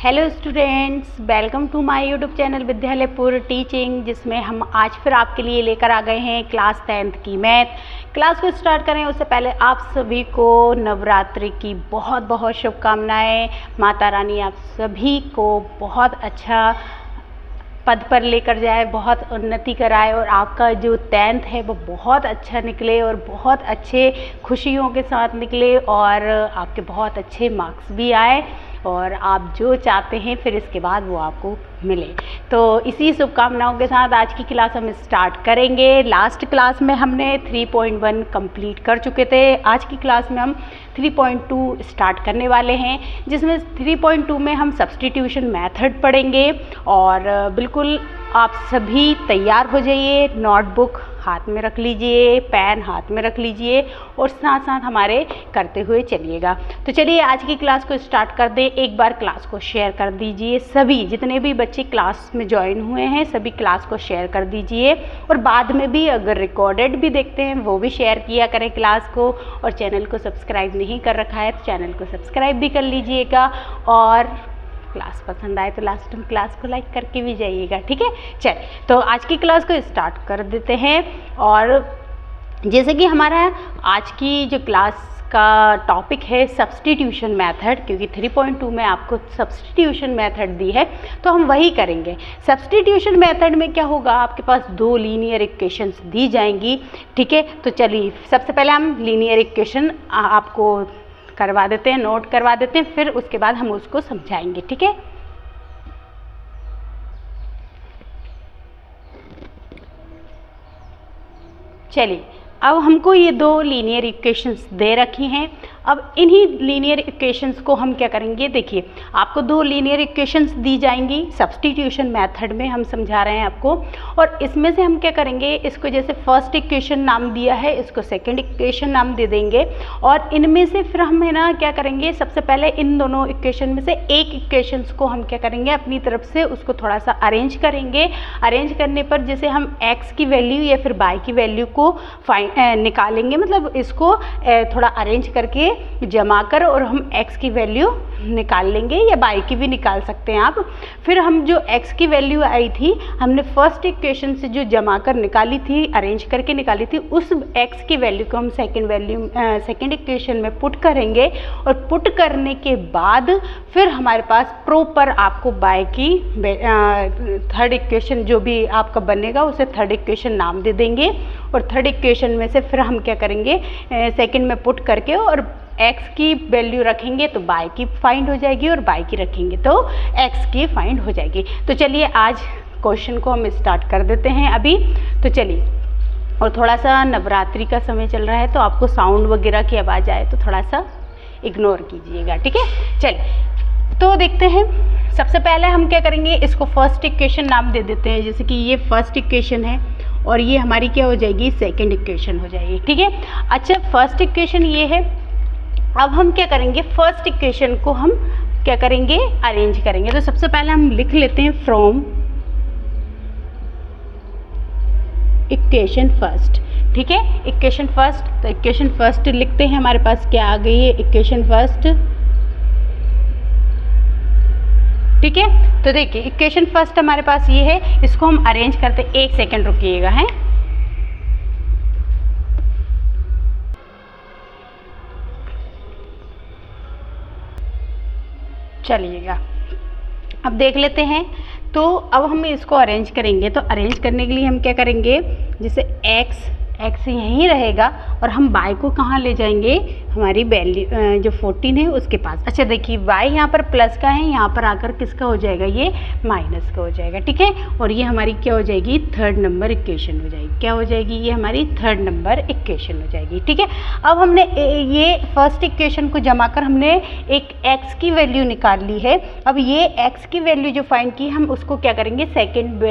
Hello students, welcome to my YouTube channel Vidyalaypur teaching, जिसमें हम आज फिर आपके लिए लेकर आ गए हैं क्लास 10th की मैथ। क्लास को स्टार्ट करें उससे पहले आप सभी को नवरात्रि की बहुत बहुत शुभकामनाएं। माता रानी आप सभी को बहुत अच्छा पद पर लेकर जाए, बहुत उन्नति कराए और आपका जो 10th है वो बहुत अच्छा निकले और बहुत अच्छे खुशियों के साथ निकले और आपके बहुत अच्छे मार्क्स भी आए और आप जो चाहते हैं फिर इसके बाद वो आपको मिले। तो इसी शुभकामनाओं के साथ आज की क्लास हम स्टार्ट करेंगे। लास्ट क्लास में हमने 3.1 कंप्लीट कर चुके थे। आज की क्लास में हम 3.2 स्टार्ट करने वाले हैं, जिसमें 3.2 में हम सब्स्टिट्यूशन मेथड पढ़ेंगे और बिल्कुल आप सभी तैयार हो जाइए। नोटबुक हाथ में रख लीजिए, पेन हाथ में रख लीजिए और साथ साथ हमारे करते हुए चलिएगा। तो चलिए आज की क्लास को स्टार्ट कर दें। एक बार क्लास को शेयर कर दीजिए, सभी जितने भी बच्चे क्लास में ज्वाइन हुए हैं सभी क्लास को शेयर कर दीजिए और बाद में भी अगर रिकॉर्डेड भी देखते हैं वो भी शेयर किया करें क्लास को। और चैनल को सब्सक्राइब नहीं कर रखा है तो चैनल को सब्सक्राइब भी कर लीजिएगा और क्लास पसंद आए तो लास्ट में क्लास को लाइक करके भी जाइएगा, ठीक है। चलिए तो आज की क्लास को स्टार्ट कर देते हैं। और जैसे कि हमारा आज की जो क्लास का टॉपिक है सब्स्टिट्यूशन मेथड, क्योंकि 3.2 में आपको सब्स्टिट्यूशन मेथड दी है तो हम वही करेंगे। सब्स्टिट्यूशन मेथड में क्या होगा, आपके पास दो लीनियर इक्वेशंस दी जाएंगी, ठीक है। तो चलिए सबसे पहले हम लीनियर इक्वेशन आपको करवा देते हैं, नोट करवा देते हैं, फिर उसके बाद हम उसको समझाएंगे, ठीक है। चलिए अब हमको ये दो लीनियर इक्वेशंस दे रखी हैं। अब इन्हीं लीनियर इक्वेशंस को हम क्या करेंगे, देखिए आपको दो लीनियर इक्वेशंस दी जाएंगी सब्स्टिट्यूशन मेथड में, हम समझा रहे हैं आपको। और इसमें से हम क्या करेंगे, इसको जैसे फर्स्ट इक्वेशन नाम दिया है इसको सेकंड इक्वेशन नाम दे देंगे। और इनमें से फिर हम है ना क्या करेंगे, सबसे पहले इन दोनों इक्वेशन में से एक इक्वेशंस को हम क्या करेंगे अपनी तरफ से उसको थोड़ा सा अरेंज करेंगे। अरेंज करने पर जैसे हम x की वैल्यू या फिर y की वैल्यू को निकालेंगे, मतलब इसको थोड़ा अरेंज करके जमा कर और हम x की वैल्यू निकाल लेंगे या y की भी निकाल सकते हैं आप। फिर हम जो x की वैल्यू आई थी हमने फर्स्ट इक्वेशन से जो जमा कर निकाली थी, अरेंज करके निकाली थी, उस x की वैल्यू को हम सेकंड इक्वेशन में पुट करेंगे। और पुट करने के बाद फिर हमारे पास प्रॉपर आपको y की थर्ड इक्वेशन जो भी आपका बनेगा उसे थर्ड इक्वेशन नाम दे देंगे। और थर्ड इक्वेशन में से फिर हम क्या करेंगे, सेकंड में पुट करके और x की वैल्यू रखेंगे तो y की फाइंड हो जाएगी और y की रखेंगे तो x की फाइंड हो जाएगी। तो चलिए आज क्वेश्चन को हम स्टार्ट कर देते हैं अभी। तो चलिए, और थोड़ा सा नवरात्रि का समय चल रहा है तो आपको साउंड वगैरह की आवाज़ आए तो थोड़ा सा इग्नोर कीजिएगा, ठीक है। चलिए तो देखते हैं। सबसे पहले हम क्या करेंगे, इसको फर्स्ट इक्वेशन नाम दे देते हैं, जैसे कि ये फर्स्ट इक्वेशन है और ये हमारी क्या हो जाएगी, सेकंड इक्वेशन हो जाएगी, ठीक है। अच्छा, फर्स्ट इक्वेशन ये है। अब हम क्या करेंगे, फर्स्ट इक्वेशन को हम क्या करेंगे, अरेंज करेंगे। तो सबसे पहले हम लिख लेते हैं फ्रॉम इक्वेशन फर्स्ट, ठीक है। इक्वेशन फर्स्ट, तो इक्वेशन फर्स्ट लिखते हैं, हमारे पास क्या आ गई है, इक्वेशन फर्स्ट, ठीक है। तो देखिए इक्वेशन फर्स्ट हमारे पास ये है, इसको हम अरेंज करते, एक सेकेंड रुकिएगा है। चलिएगा अब देख लेते हैं। तो अब हम इसको अरेंज करेंगे, तो अरेंज करने के लिए हम क्या करेंगे, जैसे x यहीं रहेगा और हम y को कहाँ ले जाएंगे, हमारी वैल्यू जो 14 है उसके पास। अच्छा देखिए y यहाँ पर प्लस का है, यहाँ पर आकर किसका हो जाएगा, ये माइनस का हो जाएगा, ठीक है। और ये हमारी क्या हो जाएगी, थर्ड नंबर इक्वेशन हो जाएगी। क्या हो जाएगी, ये हमारी थर्ड नंबर इक्वेशन हो जाएगी, ठीक है। अब हमने ये फर्स्ट इक्वेशन को जमा कर हमने एक x की वैल्यू निकाल ली है। अब ये x की वैल्यू जो फाइंड की हम उसको क्या करेंगे, सेकेंड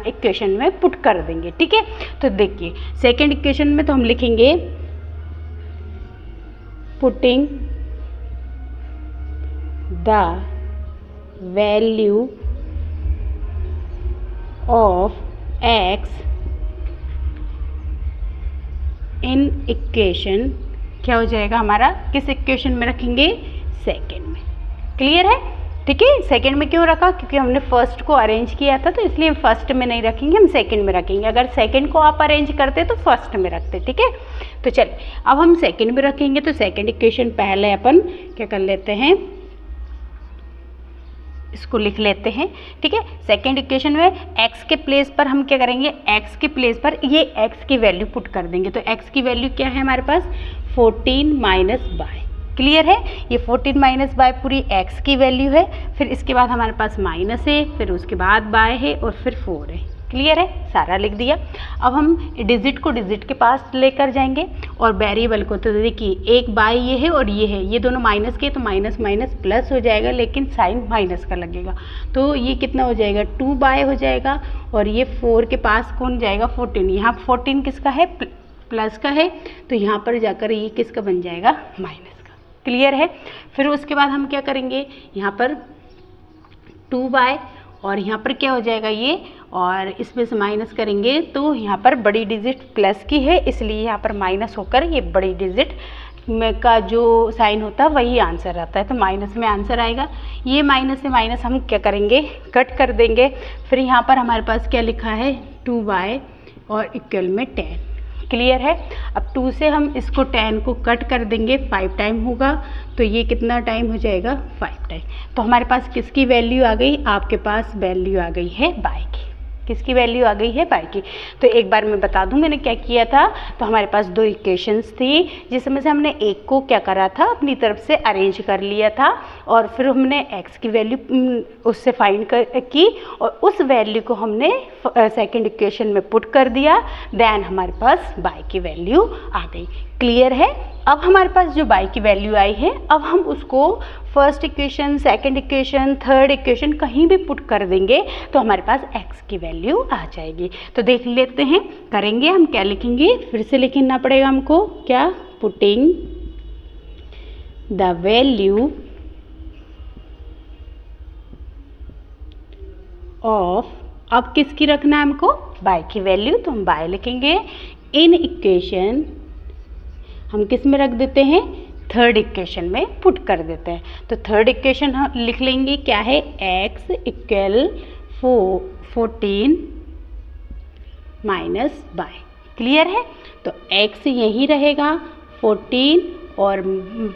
इक्वेशन में पुट कर देंगे, ठीक है। तो देखिए सेकेंड इक्वेशन में तो हम लिखेंगे putting the value of x in equation, क्या हो जाएगा हमारा, किस इक्वेशन में रखेंगे, सेकेंड में। क्लियर है। ठीक है। सेकंड में क्यों रखा, क्योंकि हमने फर्स्ट को अरेंज किया था, तो इसलिए हम फर्स्ट में नहीं रखेंगे, हम सेकंड में रखेंगे। अगर सेकंड को आप अरेंज करते तो फर्स्ट में रखते। ठीक है, तो चलिए अब हम सेकंड में रखेंगे। तो सेकंड इक्वेशन पहले अपन क्या कर लेते हैं, इसको लिख लेते हैं। ठीक है, सेकंड इक्वेशन में x के प्लेस पर हम क्या करेंगे, x के प्लेस पर ये x की वैल्यू पुट कर देंगे। तो x की वैल्यू क्या है हमारे पास, 14 माइनस बाय। क्लियर है, ये 14 माइनस बाय पूरी x की वैल्यू है। फिर इसके बाद हमारे पास माइनस है, फिर उसके बाद बाय है और फिर 4 है। क्लियर है, सारा लिख दिया। अब हम डिजिट को डिजिट के पास लेकर जाएंगे और वेरिएबल को, तो देखिए एक बाय ये है और ये है, ये दोनों माइनस के, तो माइनस माइनस प्लस हो जाएगा, लेकिन साइन माइनस का लगेगा। तो ये कितना हो जाएगा, 2 बाय हो जाएगा। और ये 4 के पास कौन जाएगा, 14। यहाँ 14 किसका है, प्लस का है, तो यहाँ पर जाकर ये किसका बन जाएगा, माइनस का। क्लियर है। फिर उसके बाद हम क्या करेंगे, यहाँ पर 2 बाय और यहाँ पर क्या हो जाएगा ये, और इसमें से माइनस करेंगे तो यहाँ पर बड़ी डिजिट प्लस की है, इसलिए यहाँ पर माइनस होकर ये बड़ी डिजिट में का जो साइन होता है वही आंसर आता है। तो माइनस में आंसर आएगा। ये माइनस से माइनस हम क्या करेंगे, कट कर देंगे। फिर यहाँ पर हमारे पास क्या लिखा है, 2 बाय और इक्वल में 10। क्लियर है। अब 2 से हम इसको 10 को कट कर देंगे, 5 टाइम होगा, तो ये कितना टाइम हो जाएगा, 5 टाइम। तो हमारे पास किसकी वैल्यू आ गई, आपके पास वैल्यू आ गई है बाय की। किसकी वैल्यू आ गई है, बाय की। तो एक बार मैं बता दूं मैंने क्या किया था। तो हमारे पास 2 इक्वेशंस थी, जिसमें से हमने एक को क्या करा था, अपनी तरफ से अरेंज कर लिया था, और फिर हमने x की वैल्यू उससे फाइंड की, और उस वैल्यू को हमने सेकंड इक्वेशन में पुट कर दिया। देन हमारे पास बाय की वैल्यू आ गई। क्लियर है। अब हमारे पास जो बाय की वैल्यू आई है, अब हम उसको first equation, second equation, third equation कहीं भी पुट कर देंगे तो हमारे पास x की वैल्यू आ जाएगी। तो देख लेते हैं, करेंगे हम क्या लिखेंगे, फिर से लिखना पड़ेगा हमको, क्या, पुटिंग द वैल्यू ऑफ, अब किसकी रखना है हमको, बाय की वैल्यू, तो हम बाय लिखेंगे। इन इक्वेशन हम किस में रख देते हैं, थर्ड इक्वेशन में पुट कर देते हैं। तो थर्ड इक्वेशन हम लिख लेंगे, क्या है, x equal 14 minus by. Clear है। तो x यही रहेगा 14, और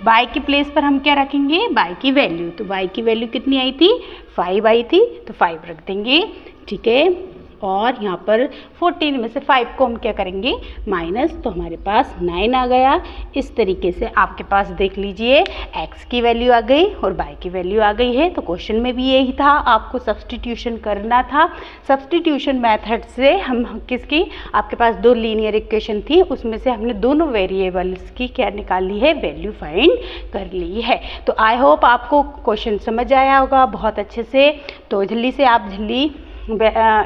बाय के प्लेस पर हम क्या रखेंगे, बाय की वैल्यू। तो बाय की वैल्यू कितनी आई थी, 5 आई थी, तो 5 रख देंगे। ठीक है। और यहाँ पर 14 में से 5 को हम क्या करेंगे, माइनस, तो हमारे पास 9 आ गया। इस तरीके से आपके पास देख लीजिए x की वैल्यू आ गई और y की वैल्यू आ गई है। तो क्वेश्चन में भी यही था, आपको सब्सटीट्यूशन करना था। सब्सटीट्यूशन मेथड से हम किसकी, आपके पास 2 लीनियर इक्वेशन थी, उसमें से हमने दोनों वेरिएबल्स की क्या निकाली है, वैल्यू फाइंड कर ली है। तो आई होप आपको क्वेश्चन समझ आया होगा बहुत अच्छे से। तो जल्दी से आप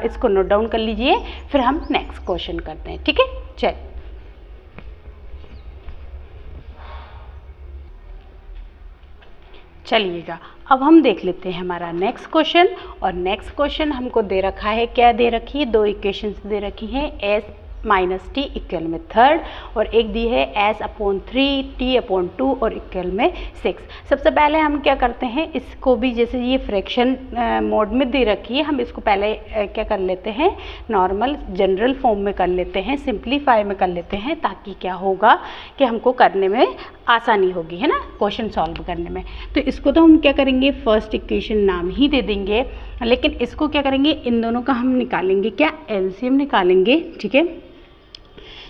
इसको नोट डाउन कर लीजिए, फिर हम नेक्स्ट क्वेश्चन करते हैं। ठीक है, चलिएगा अब हम देख लेते हैं हमारा नेक्स्ट क्वेश्चन। और नेक्स्ट क्वेश्चन हमको दे रखा है, क्या दे रखी है, 2 इक्वेशंस दे रखी हैं, s माइनस टी इक्वल में थर्ड, और एक दी है s/3 t/2 और इक्वल में 6। सबसे पहले हम क्या करते हैं, इसको भी जैसे ये फ्रैक्शन मोड में दे रखी है, हम इसको पहले क्या कर लेते हैं, नॉर्मल जनरल फॉर्म में कर लेते हैं, सिंप्लीफाई में कर लेते हैं, ताकि क्या होगा कि हमको करने में आसानी होगी, है ना, क्वेश्चन सॉल्व करने में। तो इसको तो हम क्या करेंगे, फर्स्ट इक्वेशन नाम ही दे देंगे, लेकिन इसको क्या करेंगे, इन दोनों का हम निकालेंगे, क्या, एलसीएम निकालेंगे। ठीक है,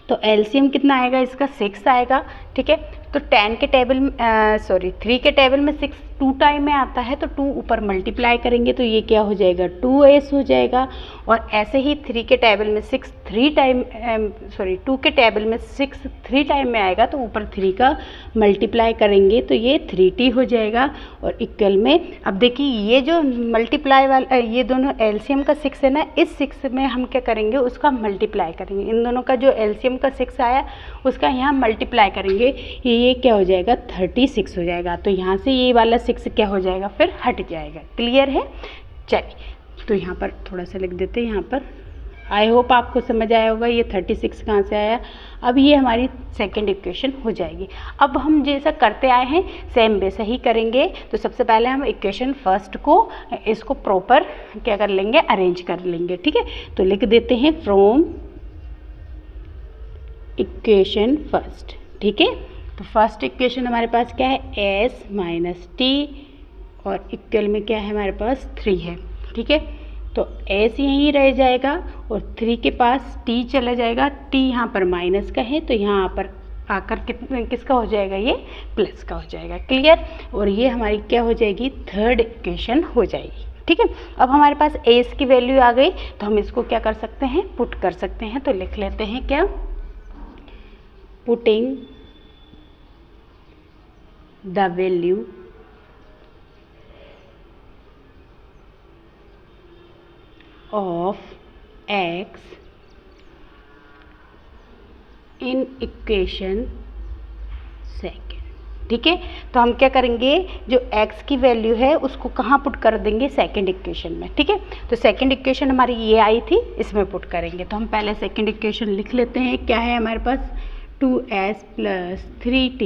तो एलसीएम कितना आएगा इसका, 6 आएगा। ठीक है, तो 3 के टेबल में 6 2 टाइम में आता है, तो 2 ऊपर मल्टीप्लाई करेंगे तो ये क्या हो जाएगा, 2s हो जाएगा। और ऐसे ही 3 के टेबल में 6 2 के टेबल में 6 3 टाइम में आएगा, तो ऊपर 3 का मल्टीप्लाई करेंगे तो ये 3t हो जाएगा। और इक्वल में, अब देखिए ये जो मल्टीप्लाई वाला, ये दोनों एलसीएम का 6 है ना, इस 6 में हम क्या करेंगे, उसका मल्टीप्लाई करेंगे। इन दोनों का जो एलसीएम का 6 आया उसका यहाँ मल्टीप्लाई करेंगे, ये क्या हो जाएगा, 36 हो जाएगा। तो यहाँ से ये वाला 6 क्या हो जाएगा, फिर हट जाएगा। क्लियर है। चलिए, तो यहाँ पर थोड़ा सा लिख देते हैं, यहाँ पर आई होप आपको समझ आया होगा ये 36 कहाँ से आया। अब ये हमारी सेकंड इक्वेशन हो जाएगी। अब हम जैसा करते आए हैं सेम वैसा ही करेंगे। तो सबसे पहले हम इक्वेशन फर्स्ट को इसको प्रॉपर क्या कर लेंगे, अरेंज कर लेंगे। ठीक है, तो लिख देते हैं फ्रॉम इक्वेशन फर्स्ट। ठीक है, तो फर्स्ट इक्वेशन हमारे पास क्या है, एस माइनस टी और इक्वल में क्या है हमारे पास 3 है। ठीक है, तो एस यहीं रह जाएगा और 3 के पास टी चला जाएगा। टी यहाँ पर माइनस का है तो यहाँ पर आकर किसका हो जाएगा, ये प्लस का हो जाएगा। क्लियर, और ये हमारी क्या हो जाएगी, थर्ड इक्वेशन हो जाएगी। ठीक है, अब हमारे पास एस की वैल्यू आ गई तो हम इसको क्या कर सकते हैं, पुट कर सकते हैं। तो लिख लेते हैं क्या, putting the value of x in equation second. ठीक है, तो हम क्या करेंगे, जो x की वैल्यू है उसको कहाँ पुट कर देंगे, सेकेंड इक्वेशन में। ठीक है, तो सेकेंड इक्वेशन हमारी ये आई थी, इसमें पुट करेंगे। तो हम पहले सेकेंड इक्वेशन लिख लेते हैं। क्या है हमारे पास, 2s प्लस 3t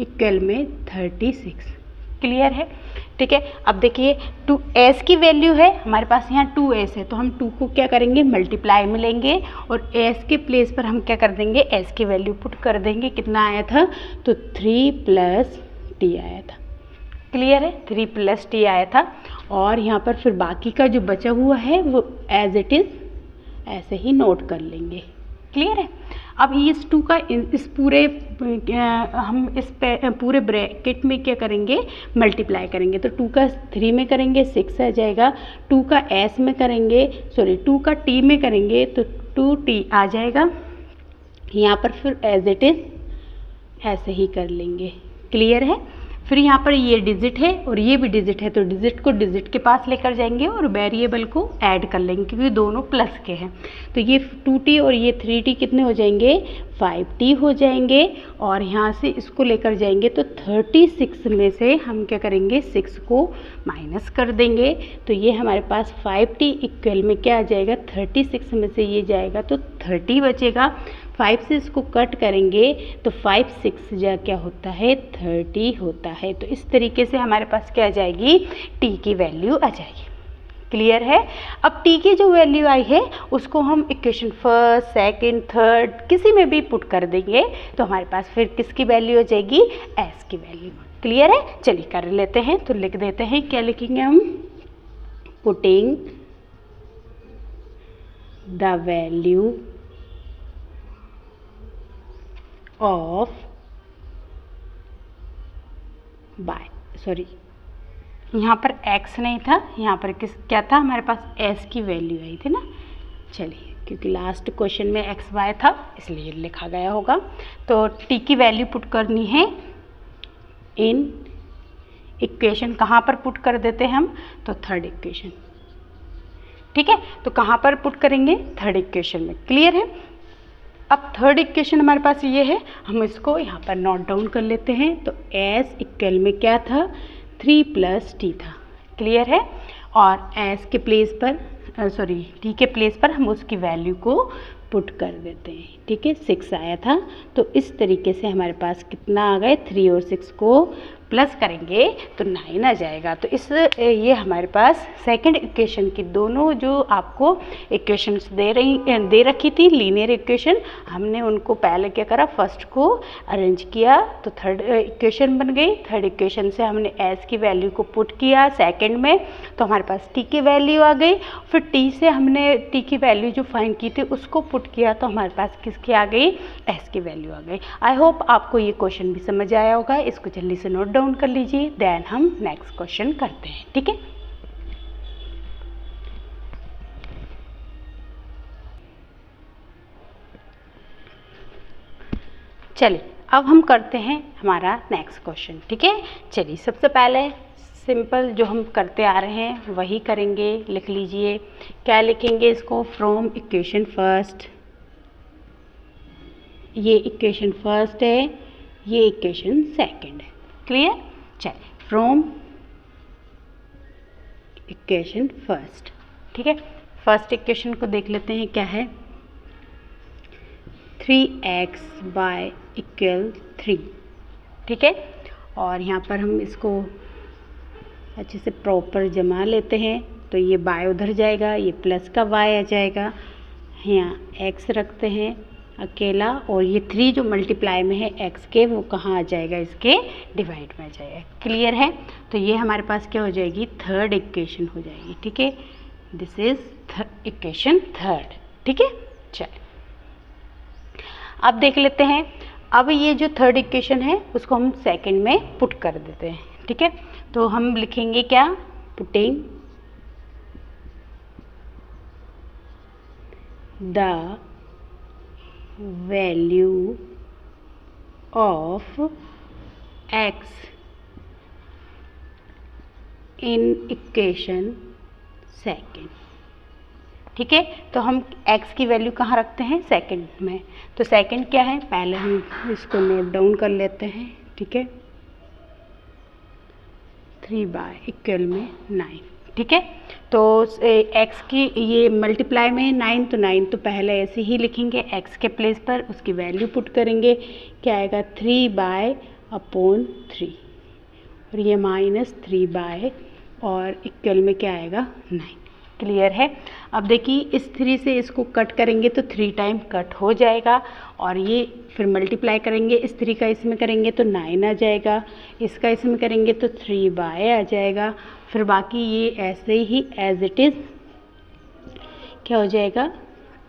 इक्वल में 36। क्लियर है। ठीक है, अब देखिए 2s की वैल्यू है हमारे पास, यहाँ 2s है तो हम 2 को क्या करेंगे, मल्टीप्लाई में लेंगे और s के प्लेस पर हम क्या कर देंगे, s की वैल्यू पुट कर देंगे। कितना आया था, तो 3 प्लस t आया था। क्लियर है, 3 प्लस t आया था। और यहाँ पर फिर बाकी का जो बचा हुआ है वो एज इट इज़ ऐसे ही नोट कर लेंगे। क्लियर है। अब इस 2 का इस पूरे हम इस पूरे ब्रैकेट में क्या करेंगे, मल्टीप्लाई करेंगे। तो 2 का 3 में करेंगे 6 आ जाएगा, 2 का s में करेंगे 2 का t में करेंगे तो 2t आ जाएगा। यहाँ पर फिर एज इट इज ऐसे ही कर लेंगे। क्लियर है। फिर यहाँ पर ये डिजिट है और ये भी डिजिट है तो डिजिट को डिजिट के पास लेकर जाएंगे और वेरिएबल को ऐड कर लेंगे क्योंकि दोनों प्लस के हैं। तो ये 2t और ये 3t कितने हो जाएंगे, 5t हो जाएंगे। और यहाँ से इसको लेकर जाएंगे तो 36 में से हम क्या करेंगे, 6 को माइनस कर देंगे। तो ये हमारे पास 5t इक्वल में क्या आ जाएगा, 36 में से ये जाएगा तो 30 बचेगा। 5 से इसको कट करेंगे तो 5 6 जा क्या होता है, 30 होता है। तो इस तरीके से हमारे पास क्या आ जाएगी, t की वैल्यू आ जाएगी। क्लियर है। अब t की जो वैल्यू आई है उसको हम इक्वेशन फर्स्ट सेकंड थर्ड किसी में भी पुट कर देंगे तो हमारे पास फिर किसकी वैल्यू हो जाएगी, s की वैल्यू। क्लियर है। चलिए कर लेते हैं। तो लिख देते हैं, क्या लिखेंगे हम, पुटिंग द वैल्यू ऑफ यहाँ पर x नहीं था, यहाँ पर क्या था हमारे पास, s की वैल्यू आई थी ना। चलिए, क्योंकि लास्ट क्वेश्चन में x y था इसलिए लिखा गया होगा। तो t की वैल्यू पुट करनी है इन इक्वेशन, कहाँ पर पुट कर देते हैं हम, तो थर्ड इक्वेशन। ठीक है, तो कहाँ पर पुट करेंगे, थर्ड इक्वेशन में। क्लियर है। अब थर्ड इक्वेशन हमारे पास ये है, हम इसको यहाँ पर नोट डाउन कर लेते हैं। तो s इक्वल में क्या था, 3 प्लस t था। क्लियर है। और s के प्लेस पर t के प्लेस पर हम उसकी वैल्यू को पुट कर देते हैं। ठीक है, 6 आया था तो इस तरीके से हमारे पास कितना आ गए, 3 और 6 को प्लस करेंगे तो 9 आ जाएगा। तो ये हमारे पास सेकंड इक्वेशन की दोनों जो आपको इक्वेशंस दे रखी थी, लीनियर इक्वेशन, हमने उनको पहले क्या करा, फर्स्ट को अरेंज किया तो थर्ड इक्वेशन बन गई। थर्ड इक्वेशन से हमने s की वैल्यू को पुट किया सेकंड में तो हमारे पास t की वैल्यू आ गई। फिर t से हमने t की वैल्यू जो फाइंड की थी उसको पुट किया तो हमारे पास किसकी आ गई, s की वैल्यू आ गई। आई होप आपको ये क्वेश्चन भी समझ आया होगा। इसको जल्दी से नोट डाउन कर लीजिए, देन हम नेक्स्ट क्वेश्चन करते हैं। ठीक है, चलिए अब हम करते हैं हमारा नेक्स्ट क्वेश्चन। ठीक है, चलिए सबसे पहले सिंपल जो हम करते आ रहे हैं वही करेंगे। लिख लीजिए, क्या लिखेंगे इसको, फ्रॉम इक्वेशन फर्स्ट, ये इक्वेशन फर्स्ट है, ये इक्वेशन सेकंड है। क्लियर। चलिए, फ्रॉम इक्वेशन फर्स्ट। ठीक है, फर्स्ट इक्वेशन को देख लेते हैं क्या है। 3x/y = 3, ठीक है। और यहाँ पर हम इसको अच्छे से प्रॉपर जमा लेते हैं, तो ये y उधर जाएगा, ये प्लस का y आ जाएगा, यहाँ x रखते हैं अकेला, और ये 3 जो मल्टीप्लाई में है x के, वो कहाँ आ जाएगा, इसके डिवाइड में आ जाएगा। क्लियर है। तो ये हमारे पास क्या हो जाएगी, थर्ड इक्वेशन हो जाएगी, ठीक है। दिस इज इक्वेशन थर्ड, ठीक है। चलिए अब देख लेते हैं। अब ये जो थर्ड इक्वेशन है उसको हम सेकंड में पुट कर देते हैं, ठीक है। तो हम लिखेंगे क्या, putting the value of x in equation second, ठीक है। तो हम x की वैल्यू कहाँ रखते हैं, सेकंड में। तो सेकंड क्या है, पहले हम इसको नोट डाउन कर लेते हैं, ठीक है। 3/y = 9, ठीक है। तो x की ये मल्टीप्लाई में 9, तो 9 तो पहले ऐसे ही लिखेंगे x के प्लेस पर, उसकी वैल्यू पुट करेंगे, क्या आएगा 3/3, और ये -3/, और इक्वल में क्या आएगा 9। क्लियर है। अब देखिए इस 3 से इसको कट करेंगे तो 3 टाइम कट हो जाएगा, और ये फिर मल्टीप्लाई करेंगे, इस 3 का इसमें करेंगे तो 9 आ जाएगा, इसका इसमें करेंगे तो 3/, आ जाएगा। फिर बाकी ये ऐसे ही एज इट इज़ क्या हो जाएगा,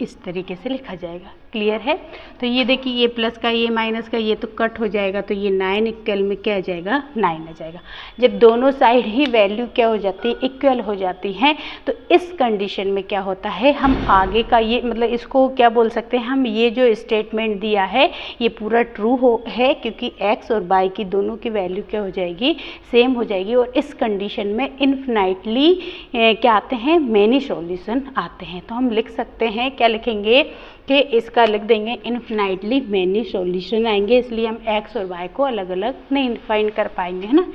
इस तरीके से लिखा जाएगा। क्लियर है। तो ये देखिए, ये प्लस का ये माइनस का ये तो कट हो जाएगा, तो ये 9 इक्वल में क्या आ जाएगा, 9 आ जाएगा। जब दोनों साइड ही वैल्यू क्या हो जाती है, इक्वल हो जाती हैं, तो इस कंडीशन में क्या होता है, हम आगे का ये मतलब इसको क्या बोल सकते हैं, हम ये जो स्टेटमेंट दिया है ये पूरा ट्रू है, क्योंकि x और y की दोनों की वैल्यू क्या हो जाएगी, सेम हो जाएगी। और इस कंडीशन में इन्फिनाइटली क्या आते हैं, मैनी सॉल्यूशन आते हैं। तो हम लिख सकते हैं, क्या लिखेंगे कि इसका लिख देंगे इन्फिनाइटली मैनी सॉल्यूशन आएंगे, इसलिए हम x और y को अलग अलग नहीं फाइंड कर पाएंगे, है ना।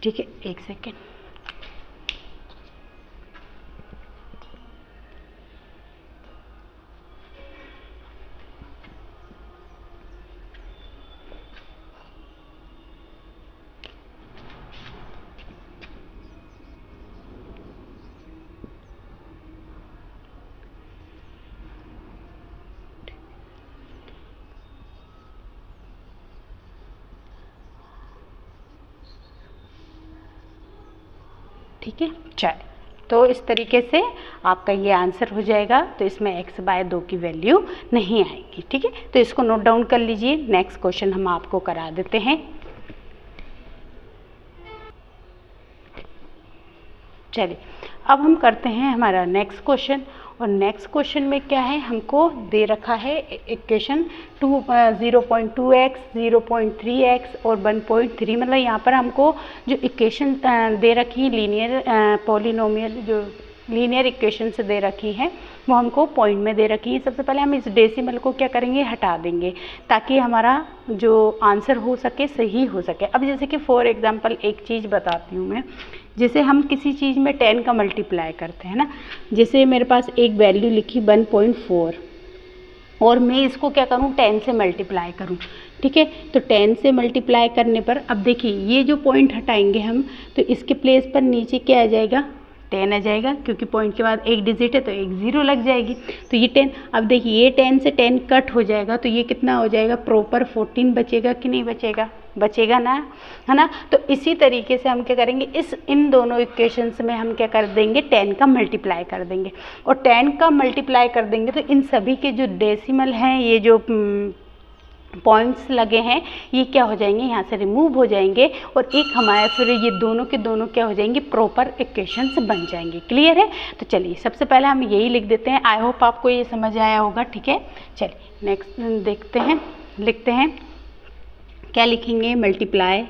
ठीक है, एक सेकेंड। ठीक है, चलिए तो इस तरीके से आपका ये आंसर हो जाएगा। तो इसमें x/2 की वैल्यू नहीं आएगी, ठीक है। तो इसको नोट डाउन कर लीजिए। नेक्स्ट क्वेश्चन हम आपको करा देते हैं। चलिए अब हम करते हैं हमारा नेक्स्ट क्वेश्चन। और नेक्स्ट क्वेश्चन में क्या है, हमको दे रखा है इक्वेशन 0.2x, 0.3x और 1.3। मतलब यहाँ पर हमको जो इक्वेशन दे रखी है लीनियर पॉलिनोमियल, जो लीनियर इक्वेशन से दे रखी हैं वो हमको पॉइंट में दे रखी है। सबसे पहले हम इस डेसिमल को क्या करेंगे, हटा देंगे, ताकि हमारा जो आंसर हो सके सही हो सके। अब जैसे कि फॉर एग्जांपल एक चीज़ बताती हूँ मैं, जैसे हम किसी चीज़ में 10 का मल्टीप्लाई करते हैं ना, जैसे मेरे पास एक वैल्यू लिखी 1.4 और मैं इसको क्या करूँ 10 से मल्टीप्लाई करूँ, ठीक है। तो 10 से मल्टीप्लाई करने पर अब देखिए ये जो पॉइंट हटाएंगे हम, तो इसके प्लेस पर नीचे क्या आ जाएगा, 10 आ जाएगा, क्योंकि पॉइंट के बाद एक डिजिट है तो एक ज़ीरो लग जाएगी। तो ये 10, अब देखिए ये 10 से 10 कट हो जाएगा, तो ये कितना हो जाएगा, प्रॉपर 14 बचेगा कि नहीं बचेगा, बचेगा ना, है ना। तो इसी तरीके से हम क्या करेंगे, इन दोनों इक्वेशंस में हम क्या कर देंगे, 10 का मल्टीप्लाई कर देंगे। और 10 का मल्टीप्लाई कर देंगे तो इन सभी के जो डेसिमल हैं, ये जो पॉइंट्स लगे हैं, ये क्या हो जाएंगे, यहाँ से रिमूव हो जाएंगे, और एक हमारे फिर ये दोनों के दोनों क्या हो जाएंगे, प्रॉपर इक्वेशंस बन जाएंगे। क्लियर है। तो चलिए सबसे पहले हम यही लिख देते हैं। आई होप आपको ये समझ आया होगा, ठीक है। चलिए नेक्स्ट देखते हैं, लिखते हैं, क्या लिखेंगे, मल्टीप्लाई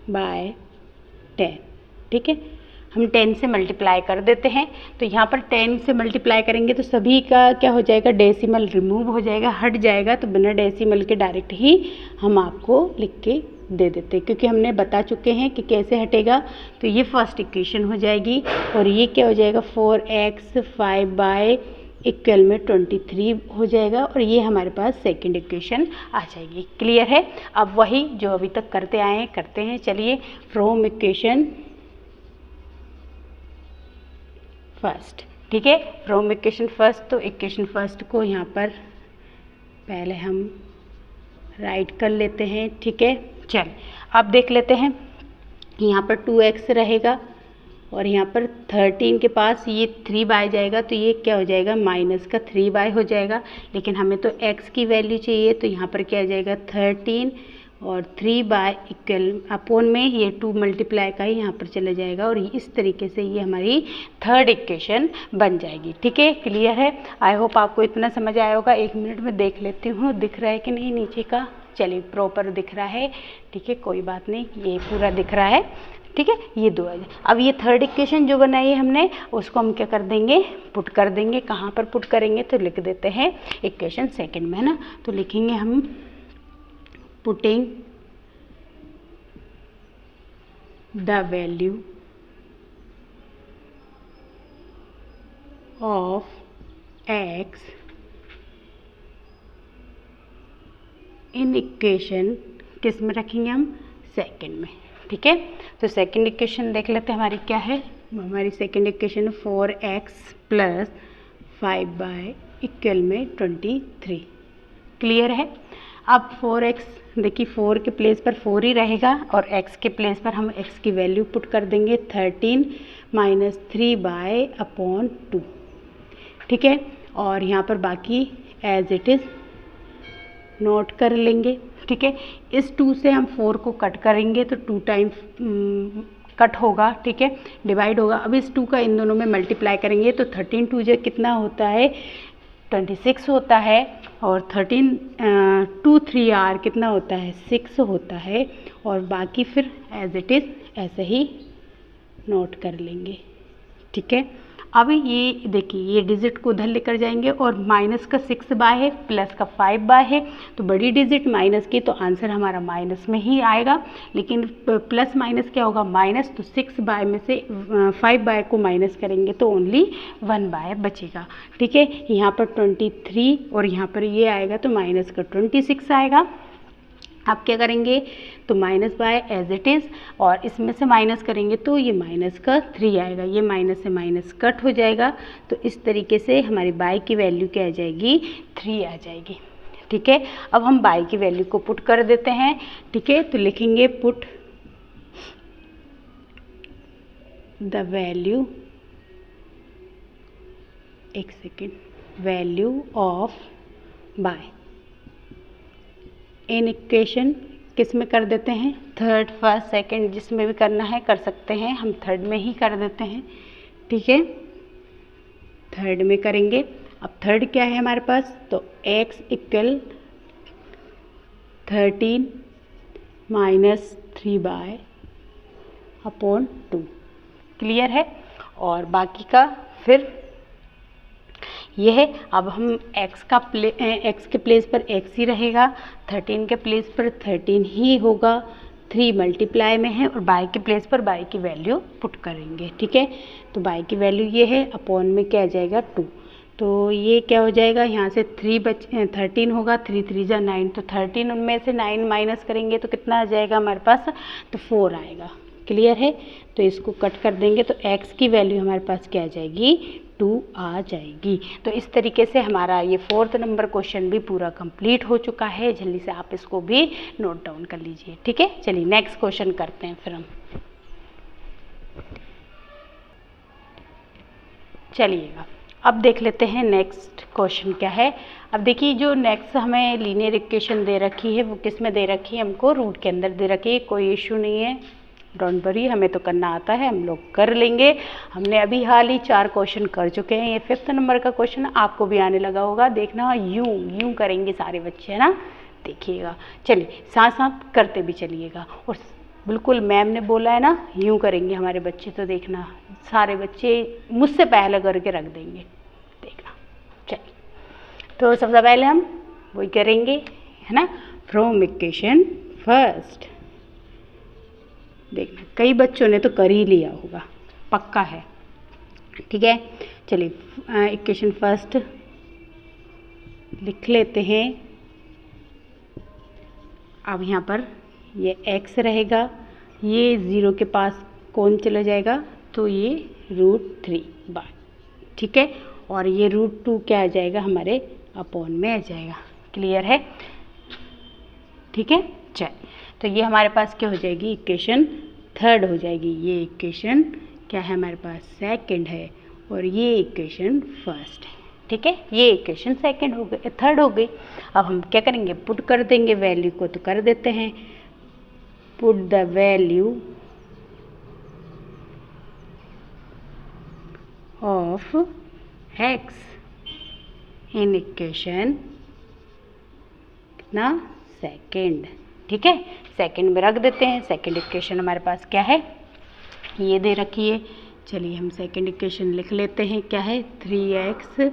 बाय 10, ठीक है। हम 10 से मल्टीप्लाई कर देते हैं। तो यहाँ पर 10 से मल्टीप्लाई करेंगे तो सभी का क्या हो जाएगा, डेसिमल रिमूव हो जाएगा, हट जाएगा। तो बिना डेसिमल के डायरेक्ट ही हम आपको लिख के दे देते हैं, क्योंकि हमने बता चुके हैं कि कैसे हटेगा। तो ये फर्स्ट इक्वेशन हो जाएगी और ये क्या हो जाएगा, 4x 5 इक्वल में 23 हो जाएगा और ये हमारे पास सेकंड इक्वेशन आ जाएगी। क्लियर है। अब वही जो अभी तक करते आए हैं करते हैं। चलिए, फ्रॉम इक्वेशन फर्स्ट, ठीक है, फ्रॉम इक्वेशन फर्स्ट। तो इक्वेशन फर्स्ट को यहाँ पर पहले हम राइट कर लेते हैं, ठीक है। चल अब देख लेते हैं, यहाँ पर 2x रहेगा और यहाँ पर 13 के पास ये 3y जाएगा, तो ये क्या हो जाएगा, माइनस का 3y हो जाएगा। लेकिन हमें तो x की वैल्यू चाहिए, तो यहाँ पर क्या आ जाएगा 13 और 3y इक्वल अपॉन में ये 2 मल्टीप्लाई का ही यहाँ पर चला जाएगा और इस तरीके से ये हमारी थर्ड इक्वेशन बन जाएगी। ठीक है, क्लियर है। आई होप आपको इतना समझ आया होगा। 1 मिनट में देख लेती हूँ दिख रहा है कि नहीं नीचे का। चलिए, प्रॉपर दिख रहा है, ठीक है, कोई बात नहीं, ये पूरा दिख रहा है, ठीक है। ये 2 है। अब ये थर्ड इक्वेशन जो बनाई है हमने, उसको हम क्या कर देंगे, पुट कर देंगे। कहाँ पर पुट करेंगे, तो लिख देते हैं इक्वेशन सेकंड में, है ना। तो लिखेंगे हम putting the value of x in equation किस में रखेंगे हम, सेकंड में, ठीक है। तो सेकंड इक्वेशन देख लेते हैं हमारी क्या है। हमारी second equation 4x plus 5y equal में 23। क्लियर है। अब 4x देखिए 4 के प्लेस पर 4 ही रहेगा और x के प्लेस पर हम x की वैल्यू पुट कर देंगे 13 माइनस 3y अपॉन 2, ठीक है। और यहाँ पर बाकी एज इट इज़ नोट कर लेंगे, ठीक है। इस 2 से हम 4 को कट करेंगे तो 2 टाइम्स कट होगा, ठीक है, डिवाइड होगा। अब इस 2 का इन दोनों में मल्टीप्लाई करेंगे तो 13 2 जो कितना होता है 26 होता है और 13 2 3 r कितना होता है 6 होता है। और बाकी फिर एज इट इज़ ऐसे ही नोट कर लेंगे, ठीक है। अब ये देखिए ये डिजिट को उधर लेकर जाएंगे और माइनस का 6y है प्लस का 5y है, तो बड़ी डिजिट माइनस की, तो आंसर हमारा माइनस में ही आएगा। लेकिन प्लस माइनस क्या होगा, माइनस, तो 6y में से 5y को माइनस करेंगे तो ओनली 1y बचेगा, ठीक है। यहाँ पर 23 और यहाँ पर ये आएगा तो माइनस का 26 आएगा। आप क्या करेंगे, तो minus by as it is और इसमें से माइनस करेंगे तो ये माइनस का 3 आएगा, ये माइनस से माइनस कट हो जाएगा। तो इस तरीके से हमारी बाई की वैल्यू क्या आ जाएगी, 3 आ जाएगी, ठीक है। अब हम बाई की वैल्यू को पुट कर देते हैं, ठीक है। तो लिखेंगे पुट द वैल्यू, एक second, value of by in equation किस में कर देते हैं, थर्ड, फर्स्ट, सेकंड, जिसमें भी करना है कर सकते हैं। हम थर्ड में ही कर देते हैं, ठीक है, थर्ड में करेंगे। अब थर्ड क्या है हमारे पास, तो x equal 13 minus 3y upon 2। Clear है। और बाकी का फिर ये है। अब हम x के प्लेस पर x ही रहेगा, 13 के प्लेस पर 13 ही होगा, 3 मल्टीप्लाई में है और बाई के प्लेस पर बाई की वैल्यू पुट करेंगे, ठीक है। तो बाई की वैल्यू ये है, अपॉन में क्या आ जाएगा 2। तो ये क्या हो जाएगा, यहाँ से 13 होगा, 3 3 जा 9, तो 13 उनमें से 9 माइनस करेंगे तो कितना आ जाएगा हमारे पास, तो 4 आएगा। क्लियर है। तो इसको कट कर देंगे तो x की वैल्यू हमारे पास क्या आ जाएगी, 2 आ जाएगी। तो इस तरीके से हमारा ये 4th नंबर क्वेश्चन भी पूरा कंप्लीट हो चुका है। जल्दी से आप इसको भी नोट डाउन कर लीजिए, ठीक है। चलिए नेक्स्ट क्वेश्चन करते हैं फिर हम। चलिएगा अब देख लेते हैं नेक्स्ट क्वेश्चन क्या है। अब देखिए जो नेक्स्ट हमें लीनियर इक्वेशन दे रखी है वो किस में दे रखी है, हमको रूट के अंदर दे रखी है। कोई इशू नहीं है, डोंट वरी, हमें तो करना आता है, हम लोग कर लेंगे। हमने अभी हाल ही 4 क्वेश्चन कर चुके हैं। ये 5th नंबर का क्वेश्चन आपको भी आने लगा होगा। देखना यूं करेंगे सारे बच्चे, है ना, देखिएगा। चलिए साथ साथ करते भी चलिएगा और बिल्कुल मैम ने बोला है ना, यूँ करेंगे हमारे बच्चे, तो देखना सारे बच्चे मुझसे पहले करके रख देंगे, देखना। चलिए, तो सबसे पहले हम वही करेंगे, है ना, फ्रॉम इक्वेशन फर्स्ट। देखना कई बच्चों ने तो कर ही लिया होगा, पक्का है, ठीक है। चलिए इक्वेशन फर्स्ट लिख लेते हैं। अब यहाँ पर ये x रहेगा, ये 0 के पास कौन चला जाएगा, तो ये √3 बाय, ठीक है। और ये √2 क्या आ जाएगा, हमारे अपॉन में आ जाएगा। क्लियर है, ठीक है। चल, तो ये हमारे पास क्या हो जाएगी, इक्वेशन थर्ड हो जाएगी। ये इक्वेशन क्या है हमारे पास, सेकंड है, और ये इक्वेशन फर्स्ट है, ठीक है। ये इक्वेशन सेकंड हो गई, थर्ड हो गई। अब हम क्या करेंगे, पुट कर देंगे वैल्यू को, तो कर देते हैं, put the value of x in equation कितना, सेकंड, ठीक है। सेकंड में रख देते हैं। सेकंड इक्वेशन हमारे पास क्या है, ये दे रखी है। चलिए हम सेकंड इक्वेशन लिख लेते हैं, क्या है, 3x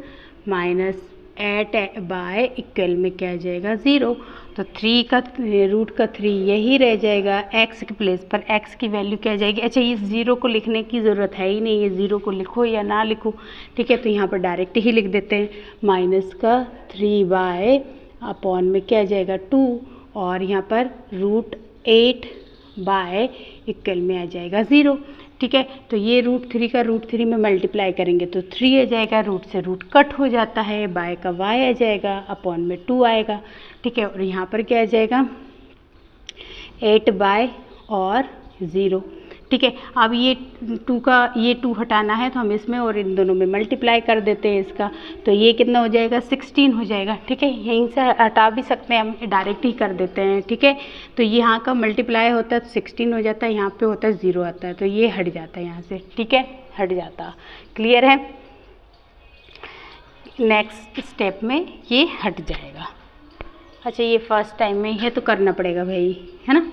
माइनस 8 बाय इक्वल में क्या आ जाएगा, 0। तो 3 का रूट का 3 यही रह जाएगा, x के प्लेस पर x की वैल्यू क्या आ जाएगी। अच्छा, ये 0 को लिखने की ज़रूरत है ही नहीं, ये 0 को लिखो या ना लिखो, ठीक है। तो यहाँ पर डायरेक्ट ही लिख देते हैं, माइनस का 3 बाय अपॉन में क्या आ जाएगा, 2, और यहाँ पर √8 बाय इक्वल में आ जाएगा 0, ठीक है। तो ये √3 का √3 में मल्टीप्लाई करेंगे तो 3 आ जाएगा, रूट से रूट कट हो जाता है, बाय का y आ जाएगा, अपॉन में 2 आएगा, ठीक है। और यहाँ पर क्या आ जाएगा, 8 बाय और 0, ठीक है। अब ये 2 हटाना है, तो हम इसमें और इन दोनों में मल्टीप्लाई कर देते हैं इसका, तो ये कितना हो जाएगा, 16 हो जाएगा, ठीक है। यहीं से हटा भी सकते हैं, हम डायरेक्ट ही कर देते हैं, ठीक है। तो यहाँ का मल्टीप्लाई होता है तो 16 हो जाता है, यहाँ पे होता है 0 आता है, तो ये हट जाता है यहाँ से, ठीक है, हट जाता। क्लियर है, नेक्स्ट स्टेप में ये हट जाएगा। अच्छा, ये फर्स्ट टाइम में है तो करना पड़ेगा भाई, है ना,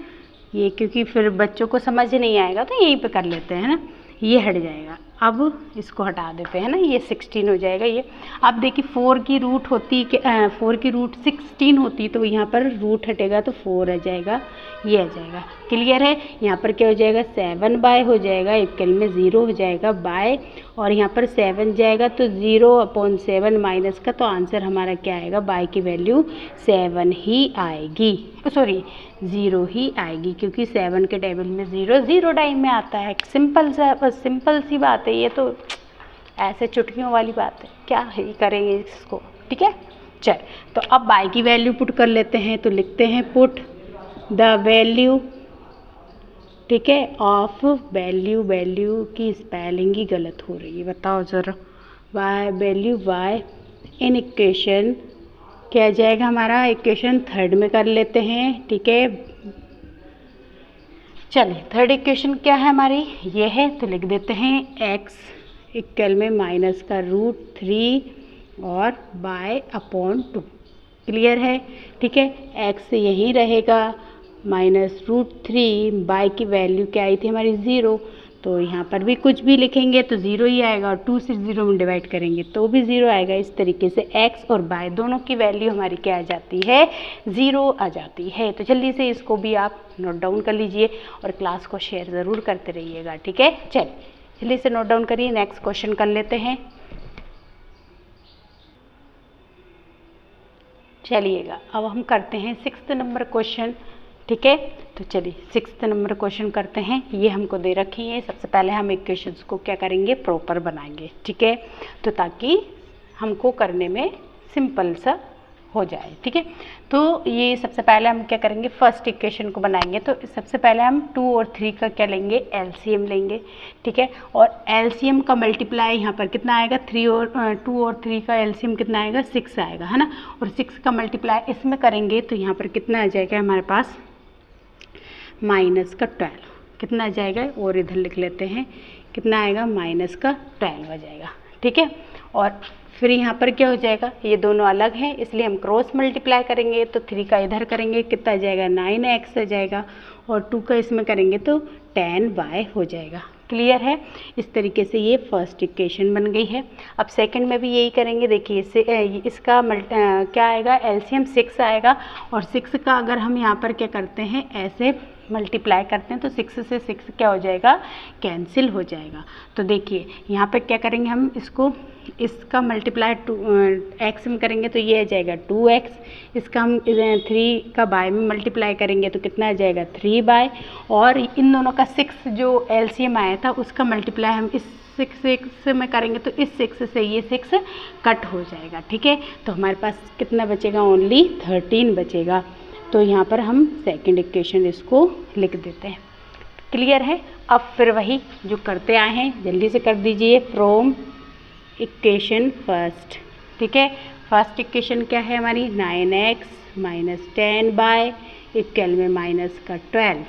ये क्योंकि फिर बच्चों को समझ नहीं आएगा, तो यहीं पे कर लेते हैं, है ना। ये हट जाएगा, अब इसको हटा देते हैं ना, ये 16 हो जाएगा ये। अब देखिए 4 की रूट होती, 4 की रूट 16 होती, तो यहाँ पर रूट हटेगा तो 4 आ जाएगा, ये आ जाएगा। क्लियर है, यहाँ पर क्या हो जाएगा, 7 बाय हो जाएगा, इक्वल में 0 हो जाएगा बाय, और यहाँ पर 7 जाएगा तो 0/7 माइनस का, तो आंसर हमारा क्या आएगा, बाय की वैल्यू 7 ही आएगी, सॉरी 0 ही आएगी, क्योंकि 7 के टेबल में 0 टाइम में आता है। सिंपल सी बात है, ये तो ऐसे चुटकियों वाली बात है, क्या ही करेंगे इसको, ठीक है। चल, तो अब बाय की वैल्यू पुट कर लेते हैं, तो लिखते हैं पुट द वैल्यू, ठीक है, ऑफ वैल्यू की स्पेलिंग ही गलत हो रही है, बताओ ज़रा, वैल्यू y इन इक्वेशन क्या आ जाएगा हमारा, इक्वेशन थर्ड में कर लेते हैं, ठीक है। चलिए थर्ड इक्वेशन क्या है हमारी, ये है, तो लिख देते हैं x इक्वल में माइनस का √3 और बाय अपॉन 2। क्लियर है, ठीक है। x यही रहेगा, माइनस √3, बाय की वैल्यू क्या आई थी हमारी 0, तो यहाँ पर भी कुछ भी लिखेंगे तो 0 ही आएगा, और 2 से 0 में डिवाइड करेंगे तो भी 0 आएगा। इस तरीके से x और y दोनों की वैल्यू हमारी क्या आ जाती है, 0 आ जाती है। तो जल्दी से इसको भी आप नोट डाउन कर लीजिए और क्लास को शेयर ज़रूर करते रहिएगा, ठीक है। चलिए जल्दी से नोट डाउन करिए, नेक्स्ट क्वेश्चन कर लेते हैं। चलिएगा अब हम करते हैं 6th नंबर क्वेश्चन, ठीक है। तो चलिए 6th नंबर क्वेश्चन करते हैं, ये हमको दे रखी है। सबसे पहले हम इक्वेशंस को क्या करेंगे, प्रॉपर बनाएंगे, ठीक है, तो ताकि हमको करने में सिंपल सा हो जाए, ठीक है। तो ये सबसे पहले हम क्या करेंगे, फर्स्ट इक्वेशन को बनाएंगे। तो सबसे पहले हम 2 और 3 का क्या लेंगे, एलसीएम लेंगे, ठीक है। और एलसीएम का मल्टीप्लाई यहाँ पर कितना आएगा, 2 और 3 का एलसीएम कितना आएगा, 6 आएगा, है ना। और 6 का मल्टीप्लाई इसमें करेंगे तो यहाँ पर कितना आ जाएगा हमारे पास, माइनस का 12, कितना आ जाएगा, और इधर लिख लेते हैं कितना आएगा, माइनस का 12 आ जाएगा, ठीक है। और फिर यहाँ पर क्या हो जाएगा, ये दोनों अलग हैं इसलिए हम क्रॉस मल्टीप्लाई करेंगे, तो 3 का इधर करेंगे कितना आ जाएगा 9x आ जाएगा, और 2 का इसमें करेंगे तो 10y हो जाएगा। क्लियर है। इस तरीके से ये फर्स्ट इक्वेशन बन गई है। अब सेकंड में भी यही करेंगे। देखिए इसका क्या आएगा, एलसीएम 6 आएगा, और 6 का अगर हम यहाँ पर क्या करते हैं ऐसे मल्टीप्लाई करते हैं तो 6 से 6 क्या हो जाएगा, कैंसिल हो जाएगा। तो देखिए यहाँ पर क्या करेंगे हम, इसका मल्टीप्लाई x में करेंगे तो ये आ जाएगा 2x, इसका हम 3 का बाय में मल्टीप्लाई करेंगे तो कितना आ जाएगा 3y, और इन दोनों का 6 जो एलसीएम आया था उसका मल्टीप्लाई हम इस 6 में करेंगे तो इस 6 से ये 6 कट हो जाएगा। ठीक है, तो हमारे पास कितना बचेगा, ओनली 13 बचेगा। तो यहाँ पर हम सेकंड इक्वेशन इसको लिख देते हैं। क्लियर है। अब फिर वही जो करते आए हैं जल्दी से कर दीजिए, फ्रॉम इक्वेशन फर्स्ट। ठीक है, फर्स्ट इक्वेशन क्या है हमारी, 9x माइनस 10y इक्वल में माइनस का 12।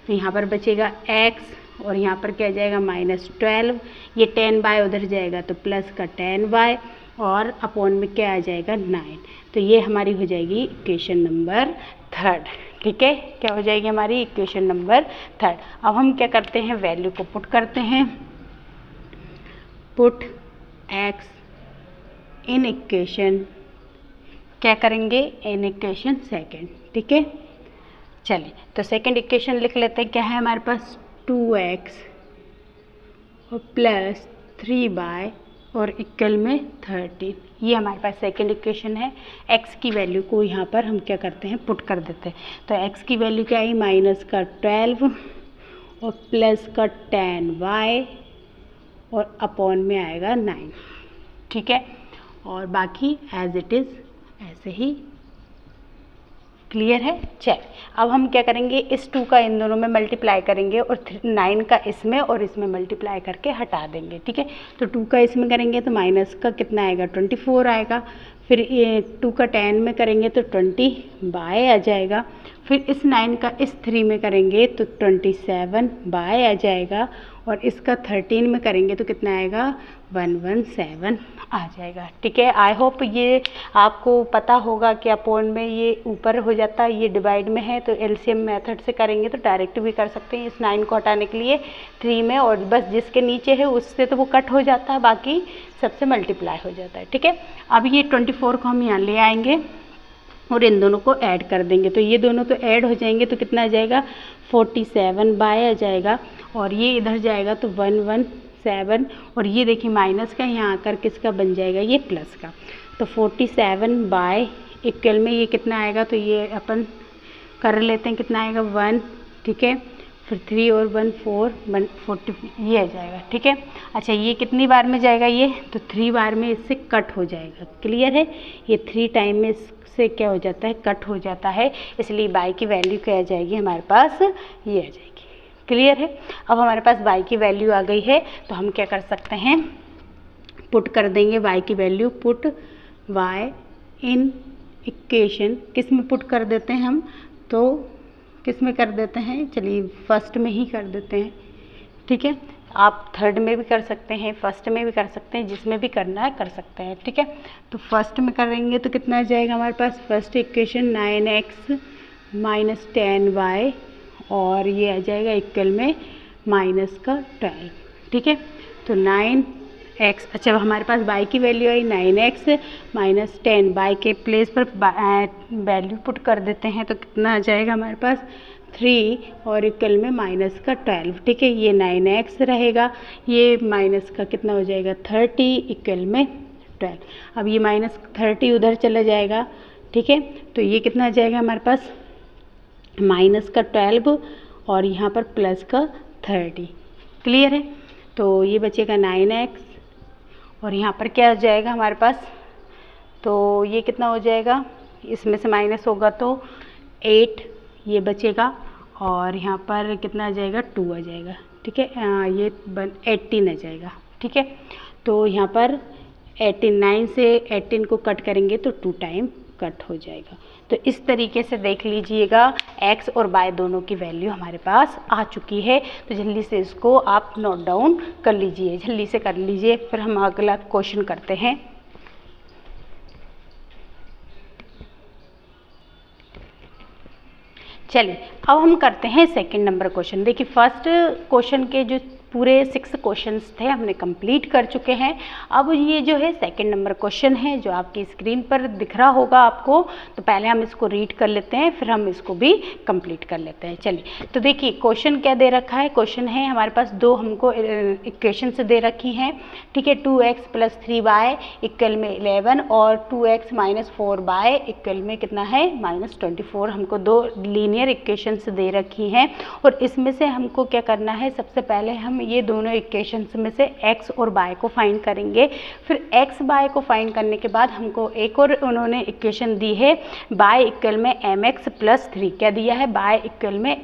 तो यहाँ पर बचेगा x और यहाँ पर क्या आ जाएगा -12, ये 10y उधर जाएगा तो प्लस का 10y और अपॉन में क्या आ जाएगा 9। तो ये हमारी हो जाएगी इक्वेशन नंबर 3। ठीक है, क्या हो जाएगी हमारी इक्वेशन नंबर 3। अब हम क्या करते हैं, वैल्यू को पुट करते हैं, पुट x इन इक्वेशन, क्या करेंगे इन इक्वेशन सेकेंड। ठीक है, चलिए तो सेकेंड इक्वेशन लिख लेते हैं। क्या है हमारे पास 2x और प्लस 3y और इक्वल में 13, ये हमारे पास सेकेंड इक्वेशन है। x की वैल्यू को यहाँ पर हम क्या करते हैं, पुट कर देते हैं। तो x की वैल्यू क्या आई, माइनस का 12 और प्लस का 10y और अपॉन में आएगा 9। ठीक है, और बाकी एज इट इज़ ऐसे ही। क्लियर है। चल अब हम क्या करेंगे, इस 2 का इन दोनों में मल्टीप्लाई करेंगे और 9 का इसमें और इसमें मल्टीप्लाई करके हटा देंगे। ठीक है, तो 2 का इसमें करेंगे तो माइनस का कितना आएगा 24 आएगा, फिर ये 2 का 10 में करेंगे तो 20y आ जाएगा, फिर इस 9 का इस 3 में करेंगे तो 27y आ जाएगा, और इसका 13 में करेंगे तो कितना आएगा 117 आ जाएगा। ठीक है, आई होप ये आपको पता होगा कि अपॉन में ये ऊपर हो जाता है, ये डिवाइड में है, तो एलसीएम मेथड से करेंगे तो डायरेक्ट भी कर सकते हैं इस 9 को हटाने के लिए 3 में, और बस जिसके नीचे है उससे तो वो कट हो जाता है, बाकी सबसे मल्टीप्लाई हो जाता है। ठीक है, अब ये 24 को हम यहाँ ले आएंगे और इन दोनों को ऐड कर देंगे, तो ये दोनों तो ऐड हो जाएंगे तो कितना आ जाएगा 47y आ जाएगा, और ये इधर जाएगा तो 117, और ये देखिए माइनस का यहाँ आकर किसका बन जाएगा, ये प्लस का। तो 47y इक्वल में ये कितना आएगा, तो ये अपन कर लेते हैं कितना आएगा 1। ठीक है, फिर 3 और 1 4 40 ये आ जाएगा। ठीक है, अच्छा ये कितनी बार में जाएगा, ये तो 3 बार में इससे कट हो जाएगा। क्लियर है, ये 3 टाइम में से क्या हो जाता है, कट हो जाता है, इसलिए y की वैल्यू क्या आ जाएगी हमारे पास, ये आ जाएगी। क्लियर है, अब हमारे पास y की वैल्यू आ गई है, तो हम क्या कर सकते हैं, पुट कर देंगे y की value, put y in equation, किस में पुट कर देते हैं हम, तो किस में कर देते हैं, चलिए फर्स्ट में ही कर देते हैं। ठीक है, आप थर्ड में भी कर सकते हैं, फर्स्ट में भी कर सकते हैं, जिसमें भी करना है कर सकते हैं। ठीक है, तो फर्स्ट में करेंगे तो कितना आ जाएगा हमारे पास, first equation 9x minus 10y और ये आ जाएगा इक्वल में माइनस का 12। ठीक है, तो 9x, अच्छा हमारे पास y की वैल्यू आई 9x माइनस 10, y के प्लेस पर वैल्यू पुट कर देते हैं तो कितना आ जाएगा हमारे पास 3 और इक्वल में माइनस का 12। ठीक है, ये 9x रहेगा, ये माइनस का कितना हो जाएगा 30 इक्वल में 12। अब ये माइनस 30 उधर चला जाएगा। ठीक है, तो ये कितना आ जाएगा हमारे पास माइनस का 12 और यहाँ पर प्लस का 30। क्लियर है, तो ये बचेगा 9x और यहाँ पर क्या हो जाएगा हमारे पास, तो ये कितना हो जाएगा, इसमें से माइनस होगा तो 8 ये बचेगा, और यहाँ पर कितना आ जाएगा 2 आ जाएगा। ठीक है, ये 18 आ जाएगा। ठीक है, तो यहाँ पर 9 से 18 को कट करेंगे तो 2 टाइम कट हो जाएगा। तो इस तरीके से देख लीजिएगा x और y दोनों की वैल्यू हमारे पास आ चुकी है। तो जल्दी से इसको आप नोट डाउन कर लीजिए, जल्दी से कर लीजिए, फिर हम अगला क्वेश्चन करते हैं। चलिए अब हम करते हैं सेकंड नंबर क्वेश्चन। देखिए फर्स्ट क्वेश्चन के जो पूरे 6 क्वेश्चंस थे हमने कंप्लीट कर चुके हैं। अब ये जो है सेकंड नंबर क्वेश्चन है जो आपकी स्क्रीन पर दिख रहा होगा आपको, तो पहले हम इसको रीड कर लेते हैं फिर हम इसको भी कंप्लीट कर लेते हैं। चलिए तो देखिए क्वेश्चन क्या दे रखा है। क्वेश्चन है हमारे पास दो हमको इक्वेशंस दे रखी हैं, ठीक है। 2x + 3y इक्वल में 11 और 2x - 4y इक्वल में कितना है -24। हमको दो लीनियर इक्वेशंस दे रखी हैं और इसमें से हमको क्या करना है, सबसे पहले हम ये दोनों इक्वेशंस में से x और y को फाइंड करेंगे। फिर x y को फाइंड करने के बाद हमको एक और उन्होंने इक्वेशन दी है y इक्वल में mx + 3। क्या दिया है, y इक्वल में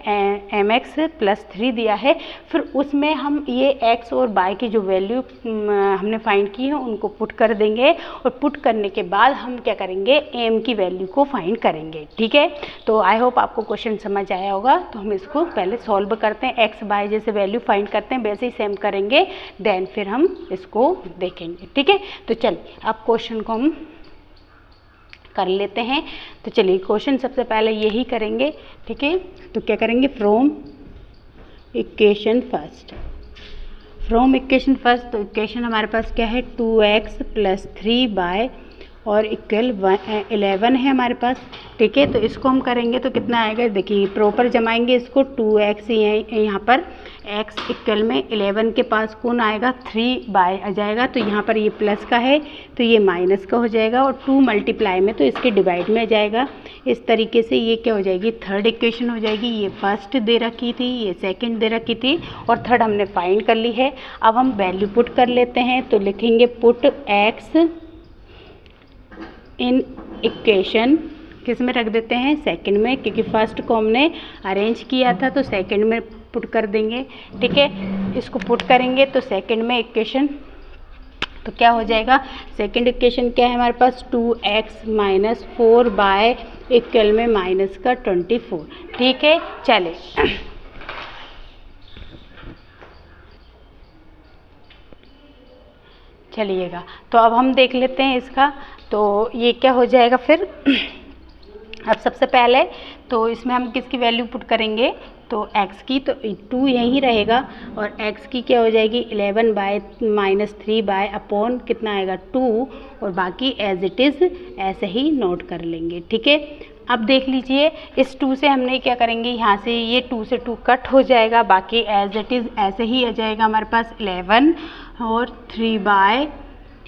mx + 3 दिया है। फिर उसमें हम ये x और y की जो वैल्यू हमने फाइंड की है उनको पुट कर देंगे और पुट करने के बाद हम क्या करेंगे, m की वैल्यू को फाइंड करेंगे, ठीक है। तो आई होप आपको क्वेश्चन समझ आया होगा। तो हम इसको पहले सॉल्व करते हैं, x y जैसे वैल्यू फाइंड करते हैं वैसे ही सेम करेंगे, देन फिर हम इसको देखेंगे, ठीक है। तो चलिए अब क्वेश्चन को हम कर लेते हैं। तो चलिए क्वेश्चन सबसे पहले यही करेंगे, ठीक है। तो क्या करेंगे, from equation first. From equation first, तो इक्वेशन हमारे पास क्या है 2x + 3y और इक्वल 11 है हमारे पास, ठीक है। तो इसको हम करेंगे तो कितना आएगा, देखिए प्रॉपर जमाएंगे इसको। 2x यहाँ पर x इक्वल में 11 के पास कौन आएगा 3y आ जाएगा। तो यहाँ पर ये प्लस का है तो ये माइनस का हो जाएगा और 2 मल्टीप्लाई में तो इसके डिवाइड में आ जाएगा। इस तरीके से ये क्या हो जाएगी, थर्ड इक्वेशन हो जाएगी। ये फर्स्ट दे रखी थी, ये सेकंड दे रखी थी और थर्ड हमने फाइंड कर ली है। अब हम वैल्यू पुट कर लेते हैं। तो लिखेंगे पुट x इन इक्वेशन, किस में रख देते हैं, सेकंड में, क्योंकि फर्स्ट को हमने अरेंज किया था तो सेकंड में पुट कर देंगे, ठीक है। इसको पुट करेंगे तो सेकंड में इक्वेशन, तो क्या हो जाएगा, सेकंड इक्वेशन क्या है हमारे पास 2x - 4y इक्वल में -24, ठीक है। चले चलिएगा तो अब हम देख लेते हैं इसका। तो ये क्या हो जाएगा फिर अब सबसे पहले तो इसमें हम किसकी वैल्यू पुट करेंगे, तो x की, तो 2 यहीं रहेगा और x की क्या हो जाएगी 11 - 3 अपॉन कितना आएगा 2 और बाकी एज इट इज़ ऐसे ही नोट कर लेंगे, ठीक है। अब देख लीजिए इस 2 से हमने क्या करेंगे, यहाँ से ये 2 से 2 कट हो जाएगा, बाकी एज इट इज़ ऐसे ही आ जाएगा हमारे पास 11 और 3y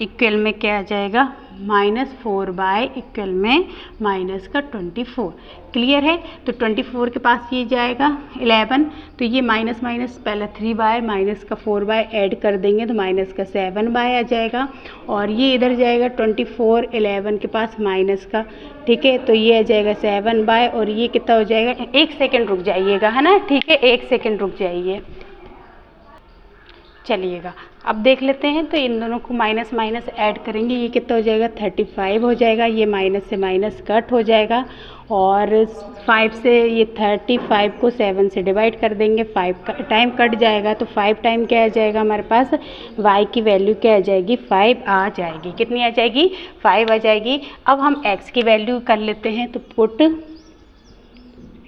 इक्वल में क्या आ जाएगा -4y इक्वल में -24। क्लियर है। तो 24 के पास ये जाएगा 11, तो ये माइनस माइनस पहले 3y माइनस का 4y ऐड कर देंगे तो माइनस का 7y आ जाएगा और ये इधर जाएगा 24 11 के पास माइनस का, ठीक है। तो ये आ जाएगा 7y और ये कितना हो जाएगा, 1 सेकेंड रुक जाइएगा, है ना, ठीक है, 1 सेकेंड रुक जाइए। चलिएगा अब देख लेते हैं। तो इन दोनों को माइनस माइनस ऐड करेंगे, ये कितना हो जाएगा 35 हो जाएगा, ये माइनस से माइनस कट हो जाएगा और 5 से ये 35 को 7 से डिवाइड कर देंगे, 5 टाइम कट जाएगा तो 5 टाइम क्या आ जाएगा हमारे पास, y की वैल्यू क्या आ जाएगी 5 आ जाएगी। कितनी आ जाएगी 5 आ जाएगी। अब हम x की वैल्यू कर लेते हैं, तो पुट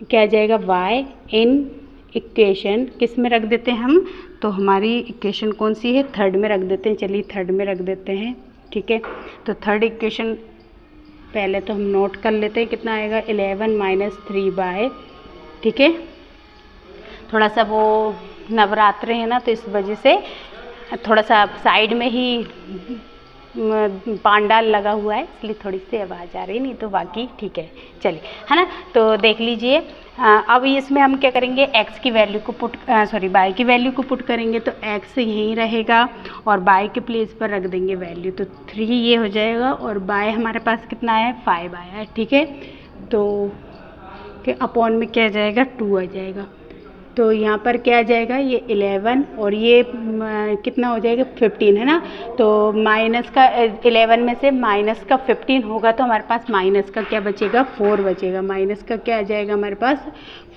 क्या आ जाएगा y इन इक्वेशन, किस में रख देते हैं हम, तो हमारी इक्वेशन कौन सी है, थर्ड में रख देते हैं। चलिए थर्ड में रख देते हैं, ठीक है। तो थर्ड इक्वेशन पहले तो हम नोट कर लेते हैं, कितना आएगा 11 - 3y, ठीक है। थोड़ा सा वो नवरात्रे हैं ना तो इस वजह से थोड़ा सा साइड में ही पांडाल लगा हुआ है इसलिए थोड़ी सी आवाज़ आ रही, नहीं तो बाकी ठीक है। चलिए, है ना। तो देख लीजिए अब इसमें हम क्या करेंगे, x की वैल्यू को पुट y की वैल्यू को पुट करेंगे तो x यहीं रहेगा और y के प्लेस पर रख देंगे वैल्यू, तो 3 ये हो जाएगा और y हमारे पास कितना है 5 आया है, ठीक है। तो अपॉन में क्या आ जाएगा 2 आ जाएगा। तो यहाँ पर क्या आ जाएगा, ये 11 और ये कितना हो जाएगा 15, है ना। तो माइनस का 11 में से माइनस का 15 होगा तो हमारे पास माइनस का क्या बचेगा 4 बचेगा। माइनस का क्या आ जाएगा हमारे पास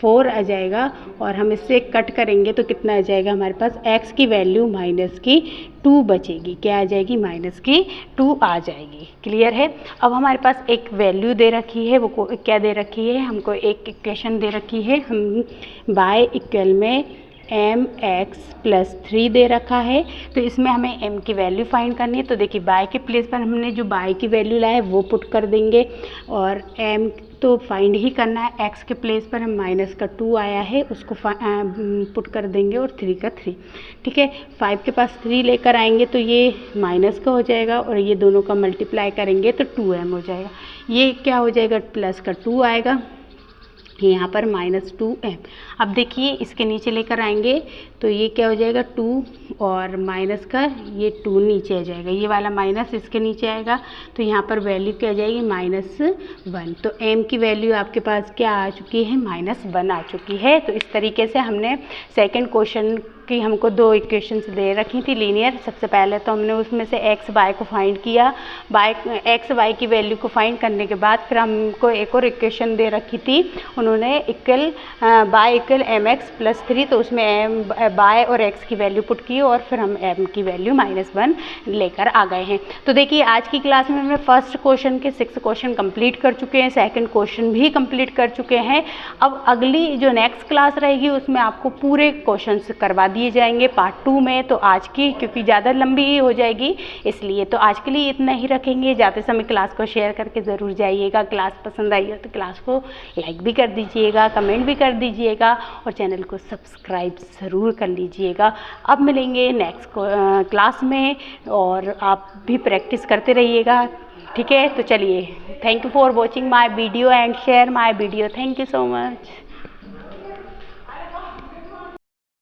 4 आ जाएगा और हम इससे कट करेंगे तो कितना आ जाएगा हमारे पास, x की वैल्यू माइनस की 2 बचेगी, क्या आ जाएगी, माइनस की 2 आ जाएगी। क्लियर है। अब हमारे पास एक वैल्यू दे रखी है, वो क्या दे रखी है, हमको एक इक्वेशन दे रखी है, हम बाय इक्वल में mx+3 दे रखा है। तो इसमें हमें m की वैल्यू फाइंड करनी है। तो देखिए बाय के प्लेस पर हमने जो बाय की वैल्यू लाया है वो पुट कर देंगे, और m तो फाइंड ही करना है। x के प्लेस पर हम माइनस का 2 आया है उसको पुट कर देंगे, और 3 का 3। ठीक है, 5 के पास 3 लेकर आएंगे तो ये माइनस का हो जाएगा, और ये दोनों का मल्टीप्लाई करेंगे तो 2m हो जाएगा। ये क्या हो जाएगा, प्लस का 2 आएगा, यहाँ पर -2m। अब देखिए इसके नीचे लेकर आएंगे तो ये क्या हो जाएगा, 2 और माइनस का ये 2 नीचे आ जाएगा, ये वाला माइनस इसके नीचे आएगा, तो यहाँ पर वैल्यू क्या आ जाएगी, -1। तो m की वैल्यू आपके पास क्या आ चुकी है, -1 आ चुकी है। तो इस तरीके से हमने सेकंड क्वेश्चन की हमको 2 इक्वेशंस दे रखी थी लीनियर। सबसे पहले तो हमने उसमें से x y को फाइंड किया, x y की वैल्यू को फाइंड करने के बाद फिर हमको एक और इक्वेशन दे रखी थी उन्होंने, इक्वल बाय इक्वल mx+3। तो उसमें बाय और x की वैल्यू पुट की, और फिर हम m की वैल्यू -1 लेकर आ गए हैं। तो देखिए आज की क्लास में हमने फर्स्ट क्वेश्चन के 6 क्वेश्चन कंप्लीट कर चुके हैं, सेकंड क्वेश्चन भी कंप्लीट कर चुके हैं। अब अगली जो नेक्स्ट क्लास रहेगी उसमें आपको पूरे क्वेश्चन करवा दिए जाएंगे पार्ट 2 में। तो आज की क्योंकि ज़्यादा लंबी हो जाएगी इसलिए तो आज के लिए इतना ही रखेंगे। जाते समय क्लास को शेयर करके ज़रूर जाइएगा। क्लास पसंद आई हो तो क्लास को लाइक भी कर दीजिएगा, कमेंट भी कर दीजिएगा, और चैनल को सब्सक्राइब ज़रूर कर लीजिएगा। अब मिलेंगे नेक्स्ट क्लास में, और आप भी प्रैक्टिस करते रहिएगा। ठीक है, तो चलिए, thank you for watching my video and share my video. Thank you so much.